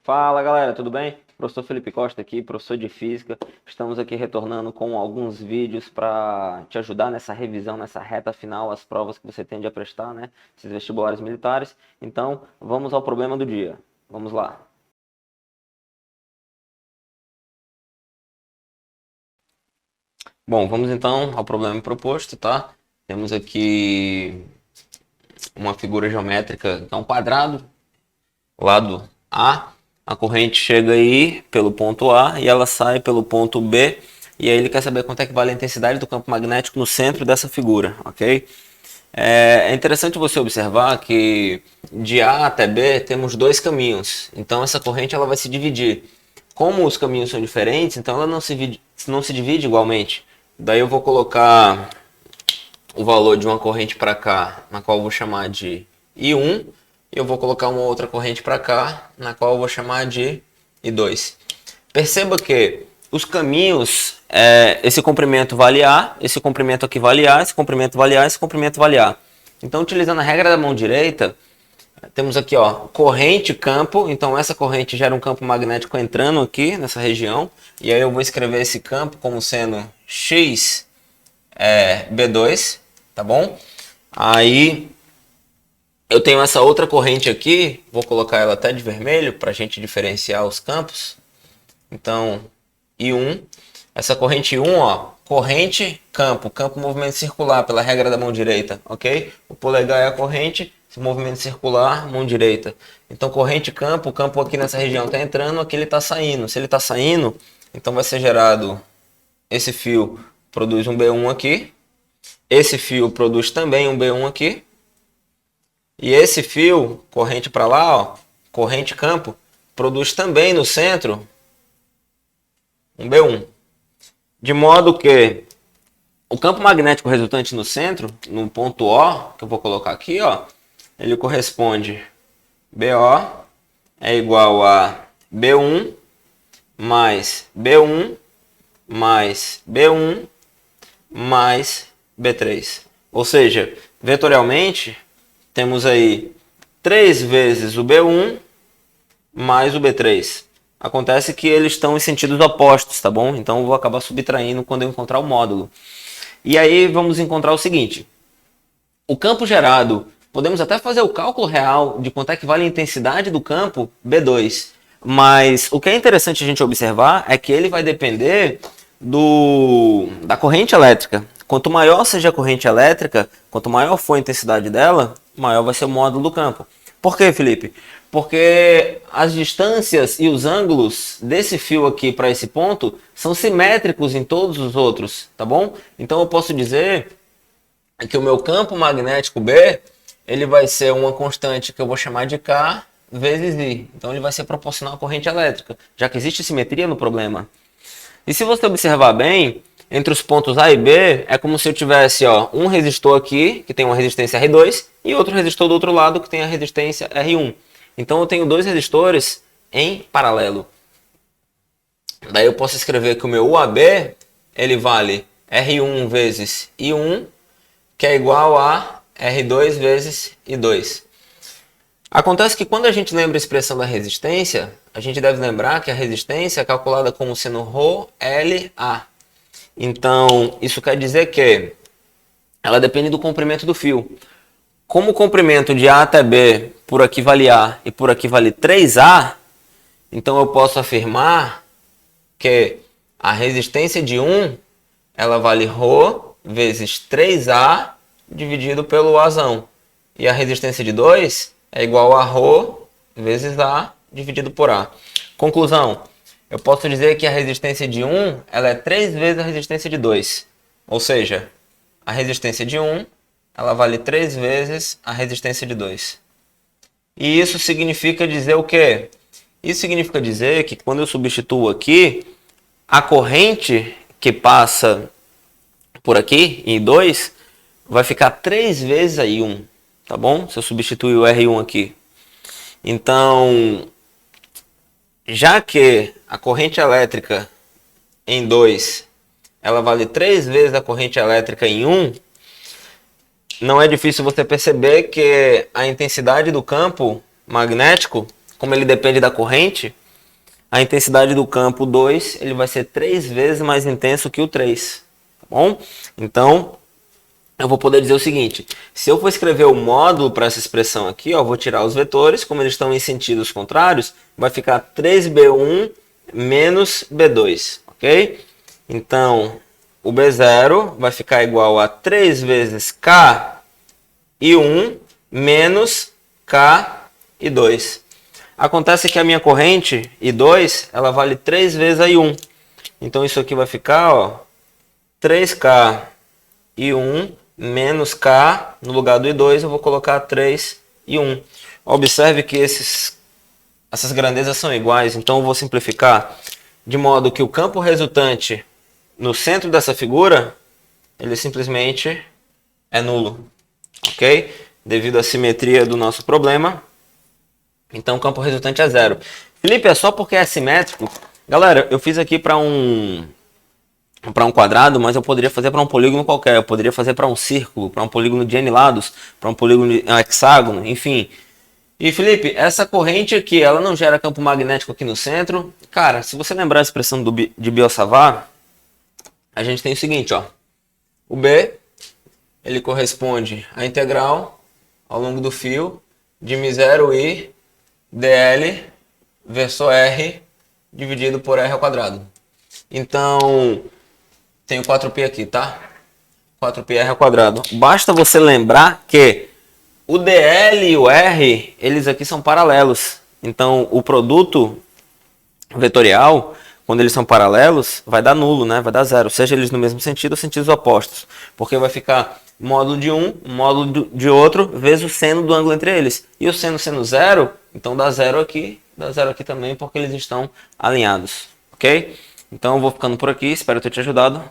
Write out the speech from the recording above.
Fala galera, tudo bem? Professor Felipe Costa aqui, professor de Física. Estamos aqui retornando com alguns vídeos para te ajudar nessa revisão, nessa reta final, as provas que você tende a prestar, né? Esses vestibulares militares. Então, vamos ao problema do dia. Vamos lá. Bom, vamos então ao problema proposto, tá? Temos aqui uma figura geométrica, que é um quadrado, lado A. A corrente chega aí pelo ponto A e ela sai pelo ponto B. E aí ele quer saber quanto é que vale a intensidade do campo magnético no centro dessa figura, ok? É interessante você observar que de A até B temos dois caminhos. Então essa corrente ela vai se dividir. Como os caminhos são diferentes, então ela não se divide igualmente. Daí eu vou colocar o valor de uma corrente para cá, na qual eu vou chamar de I1. E eu vou colocar uma outra corrente para cá, na qual eu vou chamar de I2. Perceba que os caminhos, esse comprimento vale A, esse comprimento aqui vale A, esse comprimento vale A, esse comprimento vale A. Então, utilizando a regra da mão direita, temos aqui, ó, corrente, campo. Então, essa corrente gera um campo magnético entrando aqui nessa região. E aí eu vou escrever esse campo como sendo X B2, tá bom? Aí eu tenho essa outra corrente aqui, vou colocar ela até de vermelho para a gente diferenciar os campos. Então, I1, essa corrente I1, ó, corrente, campo movimento circular pela regra da mão direita, ok? O polegar é a corrente, esse movimento circular, mão direita. Então, corrente, campo, o campo aqui nessa região está entrando, aqui ele está saindo. Se ele está saindo, então vai ser gerado, esse fio produz um B1 aqui, esse fio produz também um B1 aqui, e esse fio, corrente para lá, ó, corrente campo, produz também no centro um B1. De modo que o campo magnético resultante no centro, no ponto O, que eu vou colocar aqui, ó, ele corresponde BO é igual a B1 mais B1 mais B1 mais B3. Ou seja, vetorialmente, temos aí 3 vezes o B1 mais o B3. Acontece que eles estão em sentidos opostos, tá bom? Então eu vou acabar subtraindo quando eu encontrar o módulo. E aí vamos encontrar o seguinte. O campo gerado, podemos até fazer o cálculo real de quanto é que vale a intensidade do campo B2. Mas o que é interessante a gente observar é que ele vai depender da corrente elétrica. Quanto maior seja a corrente elétrica, quanto maior for a intensidade dela, maior vai ser o módulo do campo. Por quê, Felipe? Porque as distâncias e os ângulos desse fio aqui para esse ponto são simétricos em todos os outros, tá bom? Então eu posso dizer que o meu campo magnético B, ele vai ser uma constante que eu vou chamar de K vezes I. Então ele vai ser proporcional à corrente elétrica, já que existe simetria no problema. E se você observar bem, entre os pontos A e B, é como se eu tivesse, ó, um resistor aqui, que tem uma resistência R2, e outro resistor do outro lado, que tem a resistência R1. Então eu tenho dois resistores em paralelo. Daí eu posso escrever que o meu UAB, ele vale R1 vezes I1, que é igual a R2 vezes I2. Acontece que quando a gente lembra a expressão da resistência, a gente deve lembrar que a resistência é calculada como sendo ρLA. Então, isso quer dizer que ela depende do comprimento do fio. Como o comprimento de A até B, por aqui vale A e por aqui vale 3A, então eu posso afirmar que a resistência de 1, ela vale ρ vezes 3A dividido pelo Azão. E a resistência de 2 é igual a ρ vezes A dividido por A. Conclusão. Eu posso dizer que a resistência de 1 ela é 3 vezes a resistência de 2. Ou seja, a resistência de 1 ela vale 3 vezes a resistência de 2. E isso significa dizer o quê? Isso significa dizer que quando eu substituo aqui, a corrente que passa por aqui, em 2, vai ficar 3 vezes a I1. Tá bom? Se eu substituir o R1 aqui. Então, já que a corrente elétrica em 2, ela vale 3 vezes a corrente elétrica em 1, não é difícil você perceber que a intensidade do campo magnético, como ele depende da corrente, a intensidade do campo 2 ele vai ser 3 vezes mais intenso que o 3. Tá bom? Então, eu vou poder dizer o seguinte, se eu for escrever o módulo para essa expressão aqui, ó, eu vou tirar os vetores, como eles estão em sentidos contrários, vai ficar 3B1 menos B2, ok? Então, o B0 vai ficar igual a 3 vezes K e 1 menos K e 2. Acontece que a minha corrente I2, ela vale 3 vezes a I1. Então, isso aqui vai ficar, ó, 3K e 1 menos K, no lugar do I2 eu vou colocar 3 e 1. Observe que essas grandezas são iguais, então eu vou simplificar de modo que o campo resultante no centro dessa figura, ele simplesmente é nulo, ok? Devido à simetria do nosso problema, então o campo resultante é zero. Felipe, é só porque é simétrico? Galera, eu fiz aqui para um quadrado, mas eu poderia fazer para um polígono qualquer. Eu poderia fazer para um círculo, para um polígono de N lados, para um polígono de hexágono, enfim. E Felipe, essa corrente aqui, ela não gera campo magnético aqui no centro? Cara, se você lembrar a expressão de Biot-Savart, a gente tem o seguinte, ó. O B, ele corresponde à integral ao longo do fio de μ0i dl versus R dividido por R ao quadrado. Então, tenho 4π aqui, tá? 4πr ao quadrado. Basta você lembrar que o dl e o r, eles aqui são paralelos. Então, o produto vetorial, quando eles são paralelos, vai dar nulo, né? Vai dar zero. Seja eles no mesmo sentido ou sentidos opostos. Porque vai ficar módulo de um, módulo de outro, vezes o seno do ângulo entre eles. E o seno sendo zero, então dá zero aqui também, porque eles estão alinhados. Ok? Então eu vou ficando por aqui, espero ter te ajudado.